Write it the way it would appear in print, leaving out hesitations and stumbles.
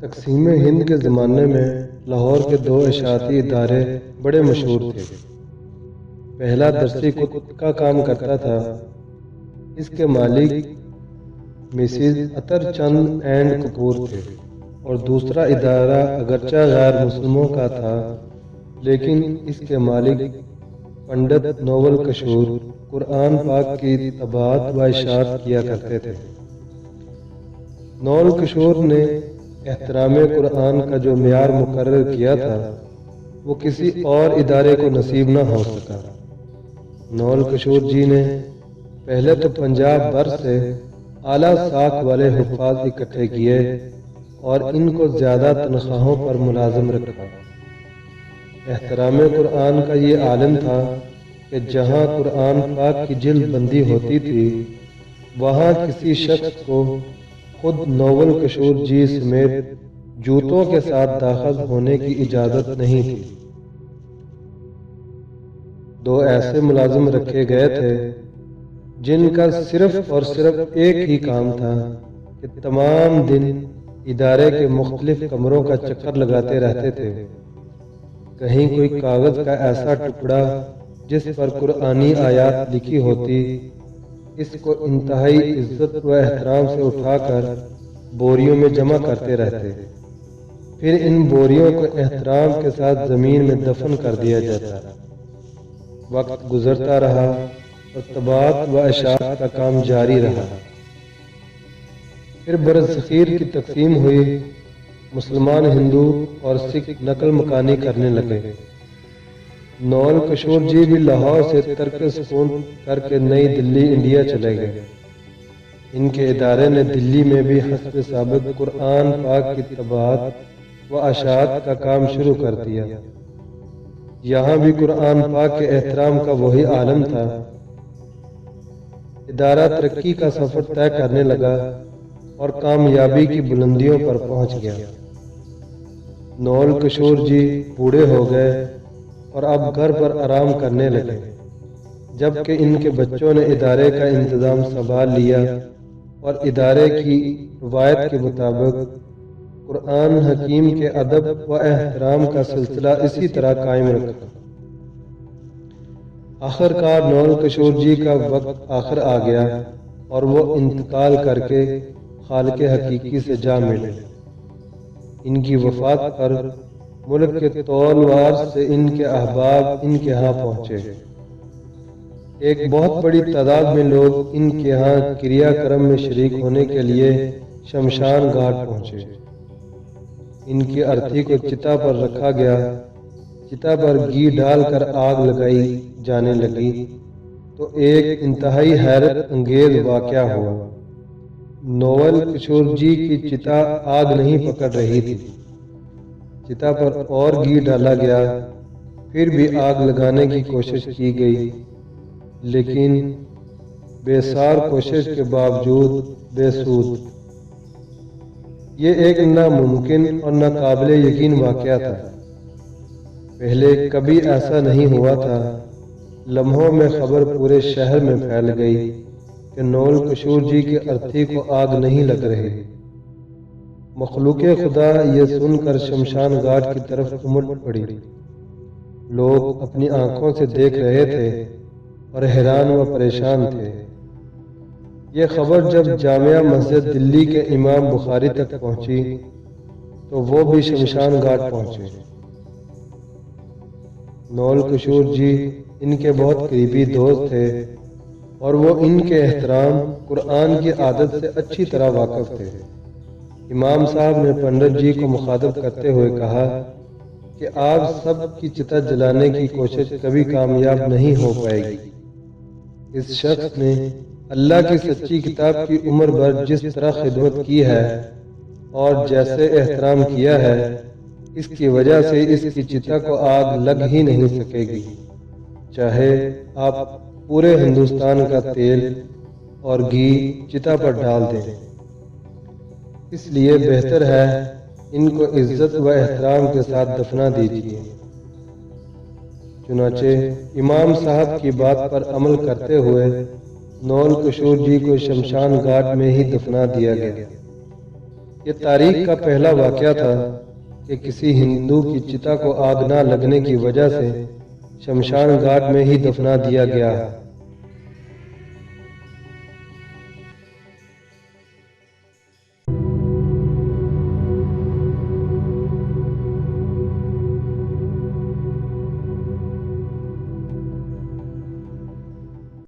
تقسیم ہند کے زمانے میں لاہور کے دو اشاعتی ادارے بڑے مشہور تھے۔ پہلا درسی کت کا کام کرتا تھا۔ اس کے مالک مسز عطر چند اینڈ کپور تھے، اور دوسرا ادارہ اگرچہ غیر مسلموں کا تھا، لیکن اس کے مالک پنڈت نوول کشور قرآن پاک کی طباعت و اشاعت کیا کرتے تھے۔ نوول کشور نے احترام قرآن کا جو معیار مقرر کیا تھا وہ کسی اور ادارے کو نصیب نہ ہو سکا۔ نوول کشور جی نے پہلے تو پنجاب بھر سے اعلیٰ ساکھ والے حفاظ اکٹھے کیے اور ان کو زیادہ تنخواہوں پر ملازم رکھا۔ احترام قرآن کا یہ عالم تھا کہ جہاں قرآن پاک کی جلد بندی ہوتی تھی وہاں کسی شخص کو خود نوول کشور جی سمیت جوتوں کے ساتھ داخل ہونے کی اجازت نہیں تھی۔ دو ایسے ملازم رکھے گئے تھے جن کا صرف اور صرف ایک ہی کام تھا کہ تمام دن ادارے کے مختلف کمروں کا چکر لگاتے رہتے تھے۔ کہیں کوئی کاغذ کا ایسا ٹکڑا جس پر قرآنی آیات لکھی ہوتی، اس کو انتہائی عزت و احترام سے اٹھا کر بوریوں میں جمع کرتے رہتے، پھر ان بوریوں کو احترام کے ساتھ زمین میں دفن کر دیا جاتا۔ وقت گزرتا رہا اور طباعت و اشاعت کا کام جاری رہا۔ پھر برصغیر کی تقسیم ہوئی، مسلمان ہندو اور سکھ نقل مکانی کرنے لگے۔ نوول کشور جی بھی لاہور سے ترک سکون کر کے نئی دلی انڈیا چلے گئے۔ ان کے ادارے نے دلی میں بھی حسب ثابت قرآن پاک کی طباعت و اشاعت کا کام شروع کر دیا۔ یہاں بھی قرآن پاک کے احترام کا وہی عالم تھا۔ ادارہ ترقی کا سفر طے کرنے لگا اور کامیابی کی بلندیوں پر پہنچ گیا۔ نوول کشور جی بوڑھے ہو گئے اور اب گھر پر آرام کرنے لگے، جبکہ ان کے بچوں نے ادارے کا انتظام سنبھال لیا اور ادارے کی روایت کے مطابق قرآن حکیم کے ادب و احترام کا سلسلہ اسی طرح قائم رکھا۔ آخر کار نوول کشور جی کا وقت آخر آ گیا اور وہ انتقال کر کے خالق حقیقی سے جا ملے۔ ان کی وفات پر ملک کے طول و عرض سے ان کے احباب ان کے ہاں پہنچے۔ ایک بہت بڑی تعداد میں لوگ ان کے ہاں کریا کرم میں شریک ہونے کے لیے شمشان گھاٹ پہنچے۔ ان کی ارتھی کو چتا پر رکھا گیا۔ چتا پر گھی ڈال کر آگ لگائی جانے لگی تو ایک انتہائی حیرت انگیز واقعہ ہوا۔ نوول کشور جی کی چتا آگ نہیں پکڑ رہی تھی۔ چتا پر اور گھی ڈالا گیا، پھر بھی آگ لگانے کی کوشش کی گئی، لیکن بے سار کوشش کے باوجود بے سود۔ یہ ایک ناممکن اور ناقابل یقین واقعہ تھا۔ پہلے کبھی ایسا نہیں ہوا تھا۔ لمحوں میں خبر پورے شہر میں پھیل گئی کہ نوول کشور جی کی ارتھی کو آگ نہیں لگ رہی۔ مخلوق خدا یہ سن کر شمشان گھاٹ کی طرف امٹ پڑی۔ لوگ اپنی آنکھوں سے دیکھ رہے تھے اور حیران و پریشان تھے۔ یہ خبر جب جامعہ مسجد دلی کے امام بخاری تک پہنچی تو وہ بھی شمشان گھاٹ پہنچے۔ نوول کشور جی ان کے بہت قریبی دوست تھے اور وہ ان کے احترام قرآن کی عادت سے اچھی طرح واقف تھے۔ امام صاحب نے پنڈت جی کو مخاطب کرتے ہوئے کہا کہ آپ سب کی چتا جلانے کی کوشش کبھی کامیاب نہیں ہو پائے گی۔ اس شخص نے اللہ کی سچی کتاب کی عمر بھر جس طرح خدمت کی ہے اور جیسے احترام کیا ہے، اس کی وجہ سے اس کی چتا کو آگ لگ ہی نہیں سکے گی، چاہے آپ پورے ہندوستان کا تیل اور گھی چتا پر ڈال دیں۔ اس لیے بہتر ہے ان کو عزت و احترام کے ساتھ دفنا دیجیے۔ چنانچہ امام صاحب کی بات پر عمل کرتے ہوئے نوول کشور جی کو شمشان گھاٹ میں ہی دفنا دیا گیا۔ یہ تاریخ کا پہلا واقعہ تھا کہ کسی ہندو کی چتا کو آگ نہ لگنے کی وجہ سے شمشان گھاٹ میں ہی دفنا دیا گیا۔